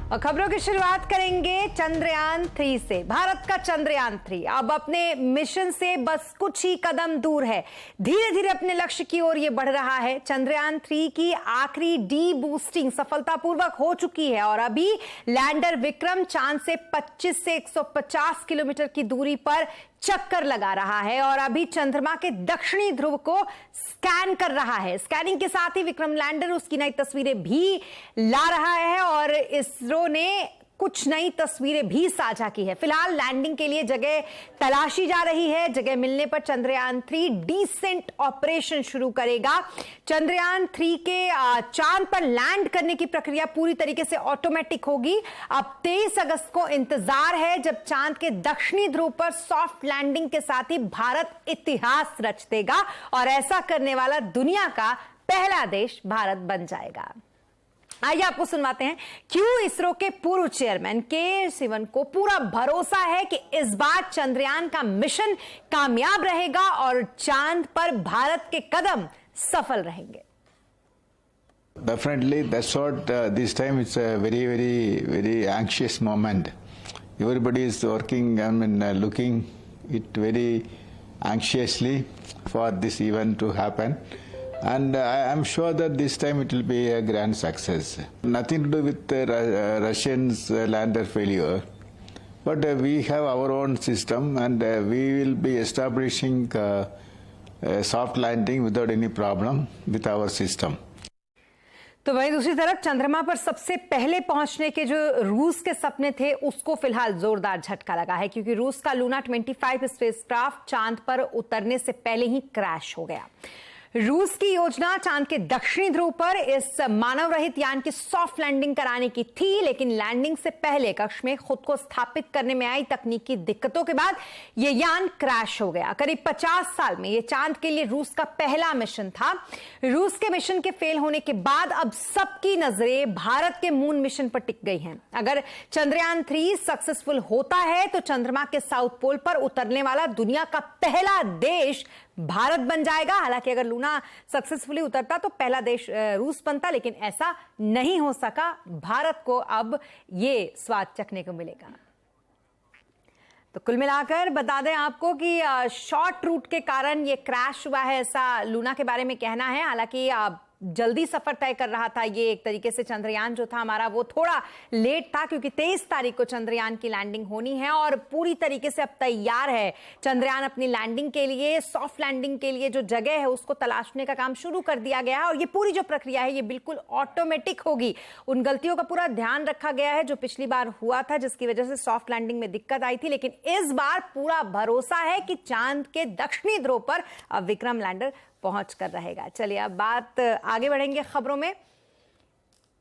और खबरों की शुरुआत करेंगे चंद्रयान-3 से। भारत का चंद्रयान-3 अब अपने मिशन से बस कुछ ही कदम दूर है। धीरे धीरे अपने लक्ष्य की ओर ये बढ़ रहा है। चंद्रयान-3 की आखिरी डी बूस्टिंग सफलतापूर्वक हो चुकी है और अभी लैंडर विक्रम चांद से 25 से 150 किलोमीटर की दूरी पर चक्कर लगा रहा है और अभी चंद्रमा के दक्षिणी ध्रुव को स्कैन कर रहा है। स्कैनिंग के साथ ही विक्रम लैंडर उसकी नई तस्वीरें भी ला रहा है और इसरो ने कुछ नई तस्वीरें भी साझा की है। फिलहाल लैंडिंग के लिए जगह तलाशी जा रही है। जगह मिलने पर चंद्रयान-3 डिसेंट ऑपरेशन शुरू करेगा। चंद्रयान-3 के चांद पर लैंड करने की प्रक्रिया पूरी तरीके से ऑटोमेटिक होगी। अब 23 अगस्त को इंतजार है जब चांद के दक्षिणी ध्रुव पर सॉफ्ट लैंडिंग के साथ ही भारत इतिहास रच देगा और ऐसा करने वाला दुनिया का पहला देश भारत बन जाएगा। आइए आपको सुनवाते हैं क्यों इसरो के पूर्व चेयरमैन के सिवन को पूरा भरोसा है कि इस बार चंद्रयान का मिशन कामयाब रहेगा और चांद पर भारत के कदम सफल रहेंगे। Definitely, that's what this time it's a very anxious moment. Everybody is working, looking it very anxiously for this event to happen. And I am sure that this time it will be a grand success. Nothing to do with the Russians' lander failure, but we have our own system and we will be establishing a soft landing without any problem with our system. तो वहीं दूसरी तरफ चंद्रमा पर सबसे पहले पहुंचने के जो रूस के सपने थे उसको फिलहाल जोरदार झटका लगा है क्योंकि रूस का लूना 25 स्पेसक्राफ्ट चांद पर उतरने से पहले ही क्रैश हो गया। रूस की योजना चांद के दक्षिणी ध्रुव पर इस मानव रहित यान की सॉफ्ट लैंडिंग कराने की थी, लेकिन लैंडिंग से पहले कक्ष में खुद को स्थापित करने में आई तकनीकी दिक्कतों के बाद यह यान क्रैश हो गया। करीब 50 साल में यह चांद के लिए रूस का पहला मिशन था। रूस के मिशन के फेल होने के बाद अब सबकी नजरें भारत के मून मिशन पर टिक गई हैं। अगर चंद्रयान-3 सक्सेसफुल होता है तो चंद्रमा के साउथ पोल पर उतरने वाला दुनिया का पहला देश भारत बन जाएगा। हालांकि अगर लूना सक्सेसफुली उतरता तो पहला देश रूस बनता, लेकिन ऐसा नहीं हो सका। भारत को अब ये स्वाद चखने को मिलेगा। तो कुल मिलाकर बता दें आपको कि शॉर्ट रूट के कारण ये क्रैश हुआ है, ऐसा लूना के बारे में कहना है। हालांकि जल्दी सफर तय कर रहा था ये एक तरीके से। चंद्रयान जो था हमारा वो थोड़ा लेट था क्योंकि 23 तारीख को चंद्रयान की लैंडिंग होनी है और पूरी तरीके से अब तैयार है चंद्रयान अपनी लैंडिंग के लिए। सॉफ्ट लैंडिंग के लिए जो जगह है उसको तलाशने का काम शुरू कर दिया गया है और ये पूरी जो प्रक्रिया है ये बिल्कुल ऑटोमेटिक होगी। उन गलतियों का पूरा ध्यान रखा गया है जो पिछली बार हुआ था, जिसकी वजह से सॉफ्ट लैंडिंग में दिक्कत आई थी, लेकिन इस बार पूरा भरोसा है कि चांद के दक्षिणी ध्रुव पर अब विक्रम लैंडर पहुंच कर रहेगा। चलिए अब बात आगे बढ़ेंगे खबरों में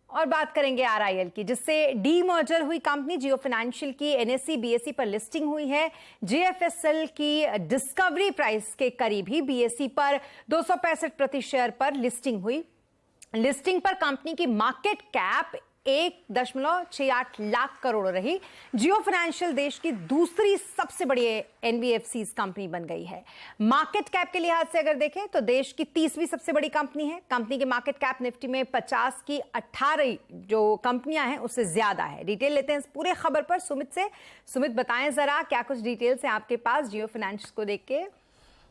और बात करेंगे आरआईएल की, जिससे डीमर्जर हुई कंपनी जियो फाइनेंशियल की एनएसई बीएसई पर लिस्टिंग हुई है। जेएफएसएल की डिस्कवरी प्राइस के करीब ही बीएसई पर 265 प्रति शेयर पर लिस्टिंग हुई। लिस्टिंग पर कंपनी की मार्केट कैप 1.68 लाख करोड़ रही। जियो फाइनेंशियल देश की दूसरी सबसे बड़ी एनबीएफसी कंपनी बन गई है। मार्केट कैप के लिहाज से अगर देखें तो देश की 30वीं सबसे बड़ी कंपनी है। कंपनी की मार्केट कैप निफ्टी में 50 की 18 जो कंपनियां हैं उससे ज्यादा है। डिटेल लेते हैं इस पूरे खबर पर सुमित से। सुमित, बताएं जरा क्या कुछ डिटेल्स है आपके पास जियो फाइनेंशियल को देख के।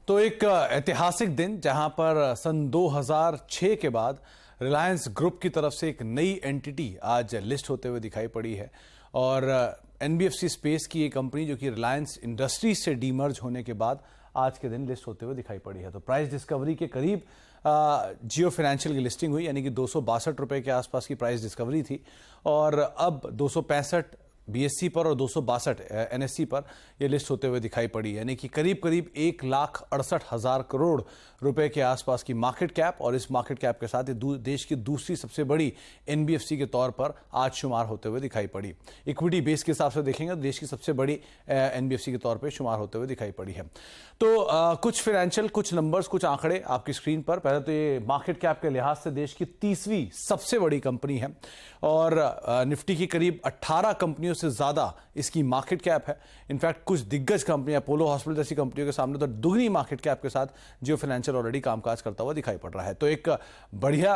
तो एक ऐतिहासिक दिन जहां पर सन 2006 के बाद रिलायंस ग्रुप की तरफ से एक नई एंटिटी आज लिस्ट होते हुए दिखाई पड़ी है और एनबीएफसी स्पेस की एक कंपनी जो कि रिलायंस इंडस्ट्रीज से डीमर्ज होने के बाद आज के दिन लिस्ट होते हुए दिखाई पड़ी है। तो प्राइस डिस्कवरी के करीब जियो फाइनेंशियल की लिस्टिंग हुई, यानी कि 262 रुपए के आसपास की प्राइस डिस्कवरी थी और अब 265 बीएससी पर और 262 एनएससी पर यह लिस्ट होते हुए दिखाई पड़ी, यानी कि करीब 1,68,000 करोड़ रुपए के आसपास की मार्केट कैप और इस मार्केट कैप के साथ देश की दूसरी सबसे बड़ी एनबीएफसी के तौर पर आज शुमार होते हुए दिखाई पड़ी। इक्विटी बेस के हिसाब से देखेंगे तो देश की सबसे बड़ी एनबीएफसी के तौर पर शुमार होते हुए दिखाई पड़ी है। तो कुछ फाइनेंशियल, कुछ नंबर्स, कुछ आंकड़े आपकी स्क्रीन पर। पहले तो ये मार्केट कैप के लिहाज से देश की 30वीं सबसे बड़ी कंपनी है और निफ्टी की करीब 18 कंपनियों से ज्यादा इसकी मार्केट कैप है। इनफैक्ट कुछ दिग्गज कंपनियां, अपोलो हॉस्पिटल जैसी कंपनियों के सामने तो दुगनी मार्केट कैप के साथ जियो फाइनेंशियल ऑलरेडी कामकाज करता हुआ दिखाई पड़ रहा है। तो एक बढ़िया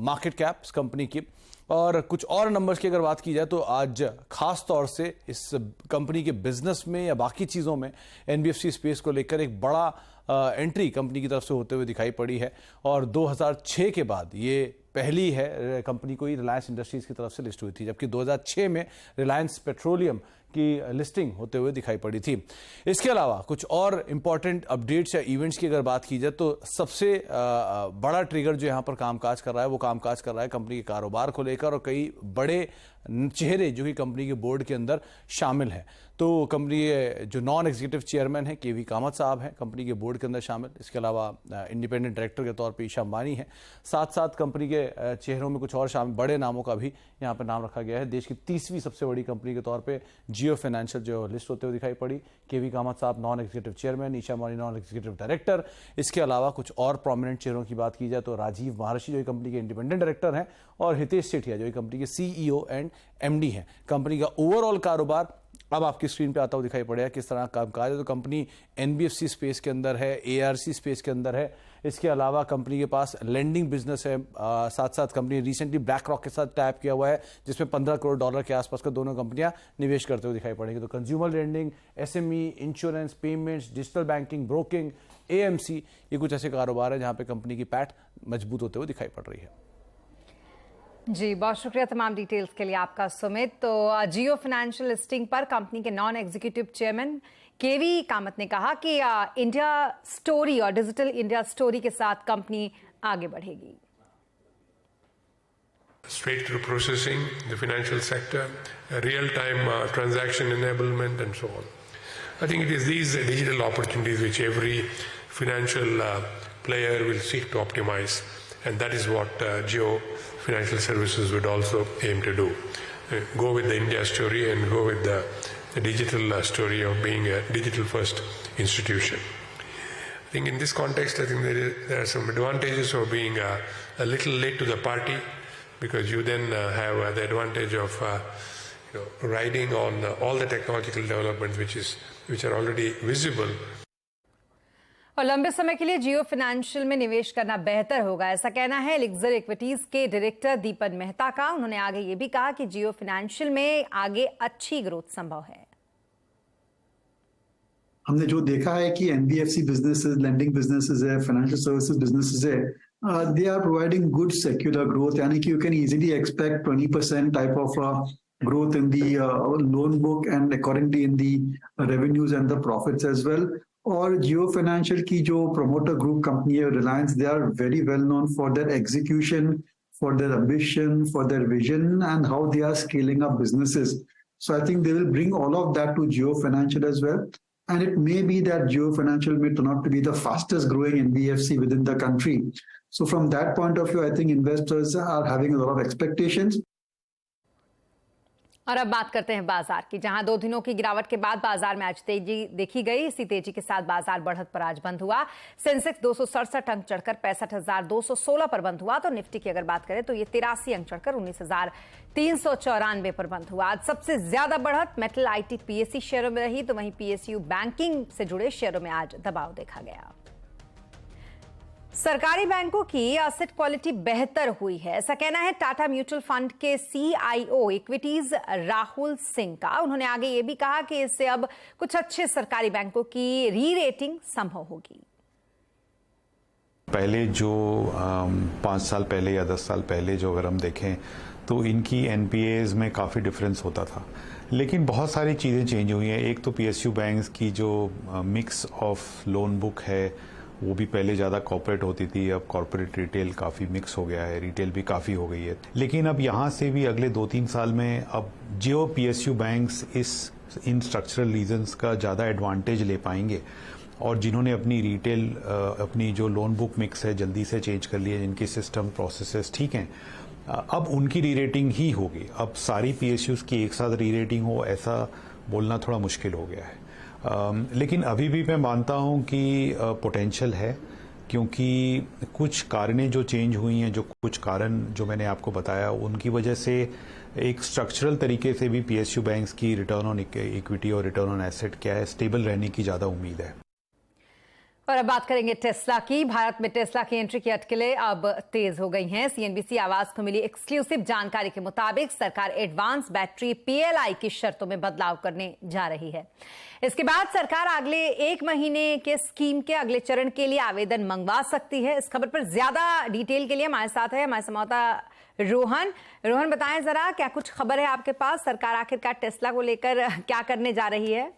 मार्केट कैप इस कंपनी की और कुछ और नंबर्स की अगर बात की जाए तो आज खास तौर से इस कंपनी के बिजनेस में या बाकी चीज़ों में एनबीएफसी स्पेस को लेकर एक बड़ा एंट्री कंपनी की तरफ से होते हुए दिखाई पड़ी है और 2006 के बाद ये पहली है कंपनी कोई रिलायंस इंडस्ट्रीज की तरफ से लिस्ट हुई थी, जबकि 2006 में रिलायंस पेट्रोलियम की लिस्टिंग होते हुए दिखाई पड़ी थी। इसके अलावा कुछ और इंपॉर्टेंट अपडेट्स या इवेंट्स की अगर बात की जाए तो सबसे बड़ा ट्रिगर जो यहाँ पर कामकाज कर रहा है वो कामकाज कर रहा है कंपनी के कारोबार को लेकर और कई बड़े चेहरे जो कि कंपनी के बोर्ड के अंदर शामिल हैं। तो कंपनी के जो नॉन एग्जीक्यूटिव चेयरमैन हैं केवी कामत साहब हैं कंपनी के बोर्ड के अंदर शामिल। इसके अलावा इंडिपेंडेंट डायरेक्टर के तौर पे ईशा अंबानी हैं। साथ साथ कंपनी के चेहरों में कुछ और शामिल बड़े नामों का भी यहाँ पर नाम रखा गया है। देश की 30वीं सबसे बड़ी कंपनी के तौर पे जियो फाइनेंशियल जो लिस्ट होते हुए दिखाई पड़ी। केवी कामत साहब non executive chairman, Isha Ambani non executive director. इसके अलावा कुछ और प्रोमिनेंट चेहरों की बात की जाए तो राजीव महर्षि जो कंपनी के इंडिपेंडेंट डायरेक्टर हैं और हितेश सेठिया जो कंपनी के सीईओ एंड एमडी हैं। कंपनी का ओवरऑल कारोबार अब आपकी स्क्रीन पे आता हुआ दिखाई पड़ेगा किस तरह कामकाज है। तो कंपनी एनबीएफसी स्पेस के अंदर है, एआरसी स्पेस के अंदर है। इसके अलावा कंपनी के पास लेंडिंग बिजनेस है। साथ साथ कंपनी रिसेंटली ब्लैक रॉक के साथ टैप किया हुआ है जिसमें $15 करोड़ के आसपास का दोनों कंपनियां निवेश करते हुए दिखाई पड़ेंगी। तो consumer lending, SME, insurance, payments, digital banking, broking, AMC, ये कुछ ऐसे कारोबार है जहां पे कंपनी की पैठ मजबूत होते हुए दिखाई पड़ रही है। जी, बहुत शुक्रिया तमाम डिटेल्स के लिए आपका सुमित। तो जियो फाइनेंशियल लिस्टिंग पर कंपनी के नॉन एग्जीक्यूटिव चेयरमैन केवी कामत ने कहा कि इंडिया स्टोरी और डिजिटल इंडिया स्टोरी के साथ कंपनी आगे बढ़ेगी। Straight through processing, the financial sector, real-time transaction enablement and so on. I think it is these digital opportunities which every financial player will seek to optimize, and that is what Jio Financial Services would also aim to do. Go with the India story and go with the digital story of being a digital-first institution. I think in this context, I think there are some advantages of being a little late to the party, because you then have the advantage of riding on all the technological developments which are already visible. और लंबे समय के लिए जियो financial में निवेश करना बेहतर होगा, ऐसा कहना है एलिक्सर इक्विटीज के डायरेक्टर दीपन मेहता का। उन्होंने आगे ये भी कहा कि जियो फाइनेंशियल में आगे अच्छी ग्रोथ संभव है। हमने जो देखा है कि एनबीएफसी बिजनेसेस, लेंडिंग बिजनेसेस है, फाइनेंशियल सर्विसेज बिजनेसेस है, they are providing good secular growth. यानी कि you can easily expect 20% type of growth in the loan book and accordingly in the revenues and the profits as well. और जियो financial की जो promoter group company है Reliance, they are very well known for their execution, for their ambition, for their vision and how they are scaling up businesses. So I think they will bring all of that to Jio Financial as well. And it may be that Jio Financial may turn out to be the fastest growing NBFC within the country. So from that point of view, I think investors are having a lot of expectations. और अब बात करते हैं बाजार की, जहां 2 दिनों की गिरावट के बाद बाजार में आज तेजी देखी गई। इसी तेजी के साथ बाजार बढ़त पर आज बंद हुआ। सेंसेक्स 267 अंक चढ़कर 65,216 पर बंद हुआ। तो निफ्टी की अगर बात करें तो ये 83 अंक चढ़कर 19,394 पर बंद हुआ। आज सबसे ज्यादा बढ़त मेटल, आईटी, पीएसयू शेयरों में रही, तो वहीं पीएसयू बैंकिंग से जुड़े शेयरों में आज दबाव देखा गया। सरकारी बैंकों की एसेट क्वालिटी बेहतर हुई है, ऐसा कहना है टाटा म्यूचुअल फंड के सीआईओ इक्विटीज राहुल सिंह का। उन्होंने आगे ये भी कहा कि इससे अब कुछ अच्छे सरकारी बैंकों की री रेटिंग संभव होगी। पहले जो 5 साल पहले या 10 साल पहले जो अगर हम देखें तो इनकी एनपीएज में काफ़ी डिफरेंस होता था, लेकिन बहुत सारी चीज़ें चेंज हुई हैं। एक तो पीएसयू बैंक्स की जो मिक्स ऑफ लोन बुक है वो भी पहले ज़्यादा कॉर्पोरेट होती थी, अब कॉर्पोरेट रिटेल काफ़ी मिक्स हो गया है, रिटेल भी काफ़ी हो गई है। लेकिन अब यहाँ से भी अगले 2-3 साल में अब जियो पीएसयू बैंक्स इन स्ट्रक्चरल रीजंस का ज़्यादा एडवांटेज ले पाएंगे, और जिन्होंने अपनी रिटेल अपनी जो लोन बुक मिक्स है जल्दी से चेंज कर लिए, जिनके सिस्टम प्रोसेसेस ठीक हैं, अब उनकी री रेटिंग ही होगी। अब सारी पीएसयूज की एक साथ री रेटिंग हो ऐसा बोलना थोड़ा मुश्किल हो गया है। लेकिन अभी भी मैं मानता हूं कि पोटेंशियल है, क्योंकि कुछ कारणें जो चेंज हुई हैं, जो कुछ कारण जो मैंने आपको बताया, उनकी वजह से एक स्ट्रक्चरल तरीके से भी पीएसयू बैंक्स की रिटर्न ऑन इक्विटी और रिटर्न ऑन एसेट क्या है स्टेबल रहने की ज़्यादा उम्मीद है। और अब बात करेंगे टेस्ला की। भारत में टेस्ला की एंट्री की अटकलें अब तेज हो गई हैं। सीएनबीसी आवाज को मिली एक्सक्लूसिव जानकारी के मुताबिक सरकार एडवांस बैटरी पीएलआई की शर्तों में बदलाव करने जा रही है। इसके बाद सरकार अगले 1 महीने के स्कीम के अगले चरण के लिए आवेदन मंगवा सकती है। इस खबर पर ज्यादा डिटेल के लिए हमारे साथ है हमारे संवाददाता रोहन बताएं जरा, क्या कुछ खबर है आपके पास? सरकार आखिरकार टेस्ला को लेकर क्या करने जा रही है?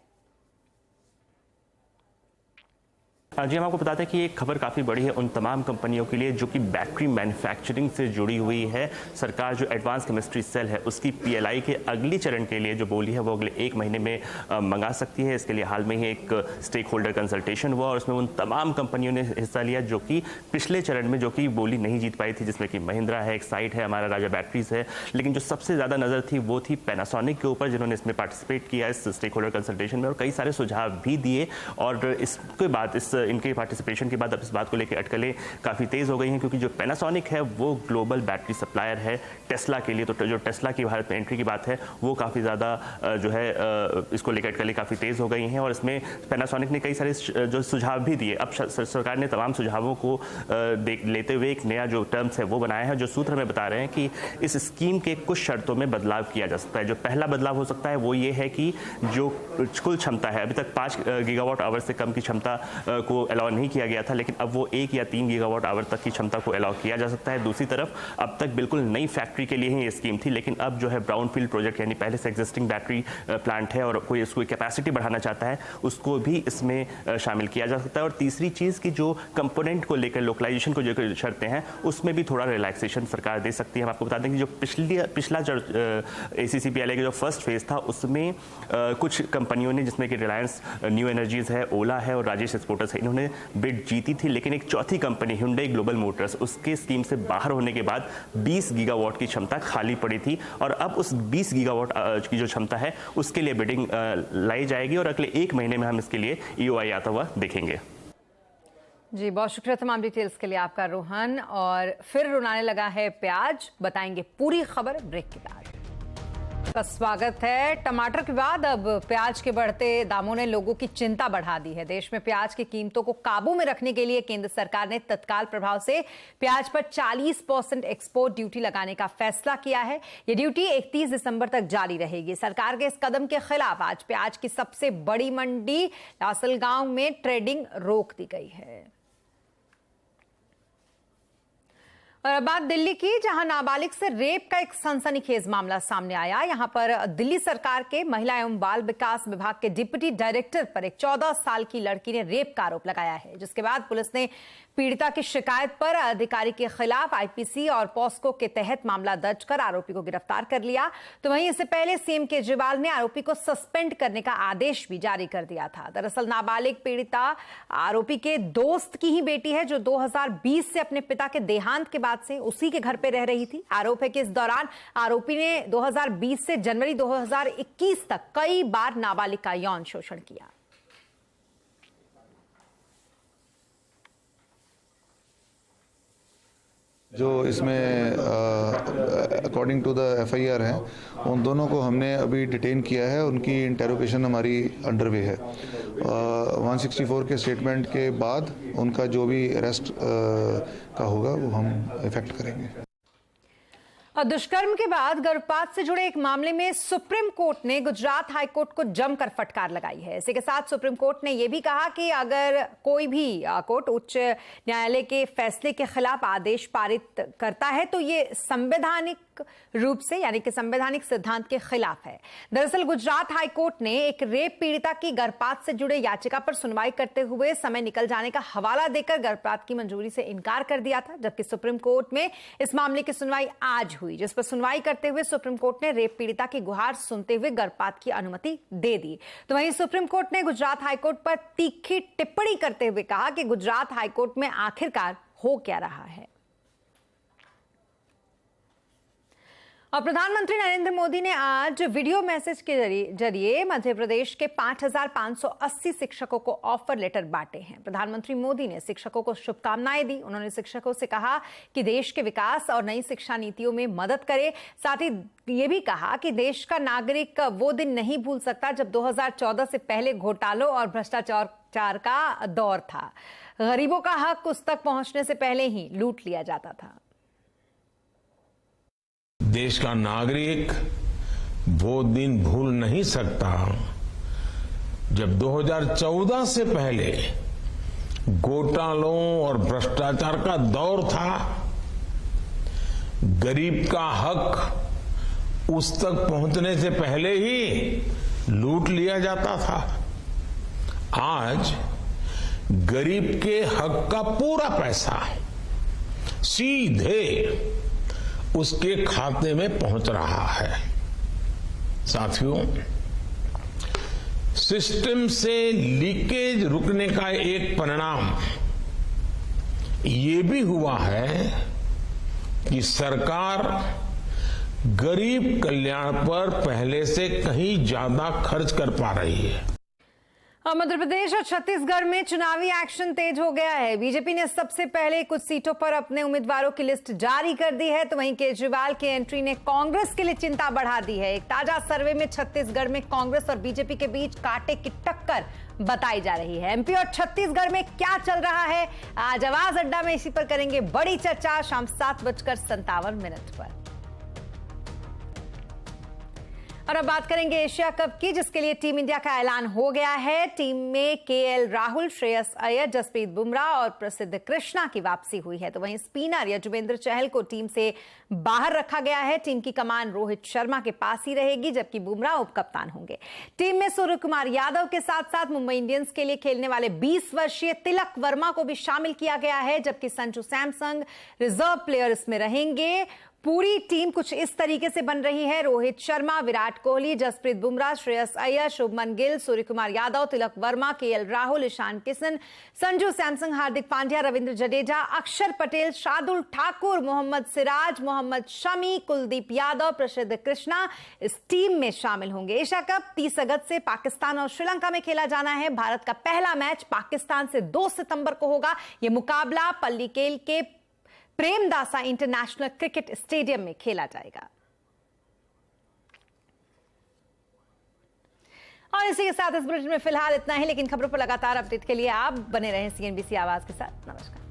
जी, हम आपको बताते हैं कि ये खबर काफ़ी बड़ी है उन तमाम कंपनियों के लिए जो कि बैटरी मैन्युफैक्चरिंग से जुड़ी हुई है। सरकार जो एडवांस केमिस्ट्री सेल है उसकी पीएलआई के अगली चरण के लिए जो बोली है वो अगले 1 महीने में मंगा सकती है। इसके लिए हाल में ही एक स्टेक होल्डर कंसल्टेशन हुआ और उसमें उन तमाम कंपनियों ने हिस्सा लिया जो कि पिछले चरण में जो कि बोली नहीं जीत पाई थी, जिसमें कि महिंद्रा है, एक्साइड है, हमारा राजा बैटरीज है। लेकिन जो सबसे ज़्यादा नज़र थी वो थी पैनासोनिक के ऊपर, जिन्होंने इसमें पार्टिसिपेट किया इस स्टेक होल्डर कंसल्टेशन में और कई सारे सुझाव भी दिए। और इसके बाद इनके पार्टिसिपेशन के बाद अब इस बात को लेकर अटकलें काफ़ी तेज़ हो गई हैं, क्योंकि जो पैनासोनिक है वो ग्लोबल बैटरी सप्लायर है टेस्ला के लिए। तो जो टेस्ला की भारत में एंट्री की बात है वो काफ़ी ज़्यादा जो है इसको लेकर अटकलें काफ़ी तेज़ हो गई हैं। और इसमें पैनासोनिक ने कई सारे जो सुझाव भी दिए। अब सरकार ने तमाम सुझावों को लेते हुए एक नया जो टर्म्स है वो बनाया है। जो सूत्र हमें बता रहे हैं कि इस स्कीम के कुछ शर्तों में बदलाव किया जा सकता है। जो पहला बदलाव हो सकता है वो ये है कि जो कुल क्षमता है, अभी तक 5 गीगावाट आवर से कम की क्षमता को अलाउ नहीं किया गया था, लेकिन अब वो 1 या 3 गीगावाट आवर तक की क्षमता को अलाउ किया जा सकता है। दूसरी तरफ अब तक बिल्कुल नई फैक्ट्री के लिए ही ये स्कीम थी, लेकिन अब जो है ब्राउन फील्ड प्रोजेक्ट यानी पहले से एग्जिस्टिंग बैटरी प्लांट है और कोई उसको कैपेसिटी बढ़ाना चाहता है उसको भी इसमें शामिल किया जा सकता है। और तीसरी चीज़ की जो कंपोनेंट को लेकर लोकलाइजेशन को जो शर्तें हैं उसमें भी थोड़ा रिलैक्सेशन सरकार दे सकती है। हम आपको बता दें कि जो पिछला ACCPLA का जो फर्स्ट फेज था उसमें कुछ कंपनियों ने, जिसमें कि रिलायंस न्यू एनर्जीज है, ओला है और राजेश एक्सपोर्टर्स है, इन्होंने बिड जीती थी। लेकिन एक चौथी कंपनी Hyundai ग्लोबल मोटर्स उसके स्कीम से बाहर होने के बाद 20 गीगावाट की क्षमता खाली पड़ी थी और अब उस 20 गीगावाट की जो क्षमता है उसके लिए बिडिंग लाई जाएगी और अगले 1 महीने में हम इसके लिए EOI आता हुआ देखेंगे। जी, बहुत शुक्रिया तमाम डिटेल्स के लिए आपका रोहन। और फिर रुलाने लगा है प्याज, बताएंगे पूरी खबर ब्रेक के बाद। का स्वागत है। टमाटर के बाद अब प्याज के बढ़ते दामों ने लोगों की चिंता बढ़ा दी है। देश में प्याज की कीमतों को काबू में रखने के लिए केंद्र सरकार ने तत्काल प्रभाव से प्याज पर 40% एक्सपोर्ट ड्यूटी लगाने का फैसला किया है। ये ड्यूटी 31 दिसंबर तक जारी रहेगी। सरकार के इस कदम के खिलाफ आज प्याज की सबसे बड़ी मंडी लासलगांव में ट्रेडिंग रोक दी गई है। और अब बात दिल्ली की, जहां नाबालिग से रेप का एक सनसनीखेज मामला सामने आया। यहां पर दिल्ली सरकार के महिला एवं बाल विकास विभाग के डिप्टी डायरेक्टर पर एक 14 साल की लड़की ने रेप का आरोप लगाया है, जिसके बाद पुलिस ने पीड़िता की शिकायत पर अधिकारी के खिलाफ आईपीसी और पॉस्को के तहत मामला दर्ज कर आरोपी को गिरफ्तार कर लिया। तो वहीं इससे पहले सीएम केजरीवाल ने आरोपी को सस्पेंड करने का आदेश भी जारी कर दिया था। दरअसल नाबालिग पीड़िता आरोपी के दोस्त की ही बेटी है, जो 2020 से अपने पिता के देहांत के बाद से उसी के घर पे रह रही थी। आरोप है कि इस दौरान आरोपी ने 2020 से जनवरी 2021 तक कई बार नाबालिग का यौन शोषण किया। जो इसमें अकॉर्डिंग टू द FIR हैं, उन दोनों को हमने अभी डिटेन किया है। उनकी इंटेरोगेशन हमारी अंडरवे है। 164 के स्टेटमेंट के बाद उनका जो भी अरेस्ट का होगा वो हम इफेक्ट करेंगे। और दुष्कर्म के बाद गर्भपात से जुड़े एक मामले में सुप्रीम कोर्ट ने गुजरात हाई कोर्ट को जमकर फटकार लगाई है। इसी के साथ सुप्रीम कोर्ट ने यह भी कहा कि अगर कोई भी कोर्ट उच्च न्यायालय के फैसले के खिलाफ आदेश पारित करता है तो ये संवैधानिक रूप से, यानी कि संवैधानिक सिद्धांत के खिलाफ है। दरअसल गुजरात हाई कोर्ट ने एक रेप पीड़िता की गर्भपात से जुड़े याचिका पर सुनवाई करते हुए समय निकल जाने का हवाला देकर गर्भपात की मंजूरी से इनकार कर दिया था, जबकि सुप्रीम कोर्ट में इस मामले की सुनवाई आज हुई, जिस पर सुनवाई करते हुए सुप्रीम कोर्ट ने रेप पीड़िता की गुहार सुनते हुए गर्भपात की अनुमति दे दी। तो वहीं सुप्रीम कोर्ट ने गुजरात हाईकोर्ट पर तीखी टिप्पणी करते हुए कहा कि गुजरात हाईकोर्ट में आखिरकार हो क्या रहा है। और प्रधानमंत्री नरेंद्र मोदी ने आज वीडियो मैसेज के जरिए मध्य प्रदेश के 5,580 शिक्षकों को ऑफर लेटर बांटे हैं। प्रधानमंत्री मोदी ने शिक्षकों को शुभकामनाएं दी। उन्होंने शिक्षकों से कहा कि देश के विकास और नई शिक्षा नीतियों में मदद करें। साथ ही ये भी कहा कि देश का नागरिक वो दिन नहीं भूल सकता जब 2014 से पहले घोटालों और भ्रष्टाचार भ्रष्टाचार का दौर था। गरीबों का हक उस तक पहुंचने से पहले ही लूट लिया जाता था। देश का नागरिक वो दिन भूल नहीं सकता जब 2014 से पहले घोटालों और भ्रष्टाचार का दौर था। गरीब का हक उस तक पहुंचने से पहले ही लूट लिया जाता था। आज गरीब के हक का पूरा पैसा सीधे उसके खाते में पहुंच रहा है। साथियों, सिस्टम से लीकेज रुकने का एक परिणाम ये भी हुआ है कि सरकार गरीब कल्याण पर पहले से कहीं ज्यादा खर्च कर पा रही है। मध्य प्रदेश और छत्तीसगढ़ में चुनावी एक्शन तेज हो गया है। बीजेपी ने सबसे पहले कुछ सीटों पर अपने उम्मीदवारों की लिस्ट जारी कर दी है, तो वहीं केजरीवाल की एंट्री ने कांग्रेस के लिए चिंता बढ़ा दी है। एक ताजा सर्वे में छत्तीसगढ़ में कांग्रेस और बीजेपी के बीच कांटे की टक्कर बताई जा रही है। एमपी और छत्तीसगढ़ में क्या चल रहा है, आज आवाज अड्डा में इसी पर करेंगे बड़ी चर्चा शाम 7:57 पर। और अब बात करेंगे एशिया कप की, जिसके लिए टीम इंडिया का ऐलान हो गया है। टीम में केएल राहुल, श्रेयस अय्यर, जसप्रीत बुमराह और प्रसिद्ध कृष्णा की वापसी हुई है, तो वहीं स्पिनर यजुवेंद्र चहल को टीम से बाहर रखा गया है। टीम की कमान रोहित शर्मा के पास ही रहेगी, जबकि बुमराह उपकप्तान होंगे। टीम में सूर्य कुमार यादव के साथ साथ मुंबई इंडियंस के लिए खेलने वाले 20 वर्षीय तिलक वर्मा को भी शामिल किया गया है, जबकि संजू सैमसन रिजर्व प्लेयर इसमें रहेंगे। पूरी टीम कुछ इस तरीके से बन रही है। रोहित शर्मा, विराट कोहली, जसप्रीत बुमराह, श्रेयस अय्यर, शुभमन गिल, सूर्य कुमार यादव, तिलक वर्मा, केएल राहुल, ईशान किशन, संजू सैमसन, हार्दिक पांड्या, रविंद्र जडेजा, अक्षर पटेल, शार्दुल ठाकुर, मोहम्मद सिराज, मोहम्मद शमी, कुलदीप यादव, प्रसिद्ध कृष्णा इस टीम में शामिल होंगे। एशिया कप 30 अगस्त से पाकिस्तान और श्रीलंका में खेला जाना है। भारत का पहला मैच पाकिस्तान से 2 सितंबर को होगा। यह मुकाबला पल्लीकेल के प्रेमदासा इंटरनेशनल क्रिकेट स्टेडियम में खेला जाएगा। और इसी के साथ इस बुलेटिन में फिलहाल इतना ही, लेकिन खबरों पर लगातार अपडेट के लिए आप बने रहें सीएनबीसी आवाज के साथ। नमस्कार।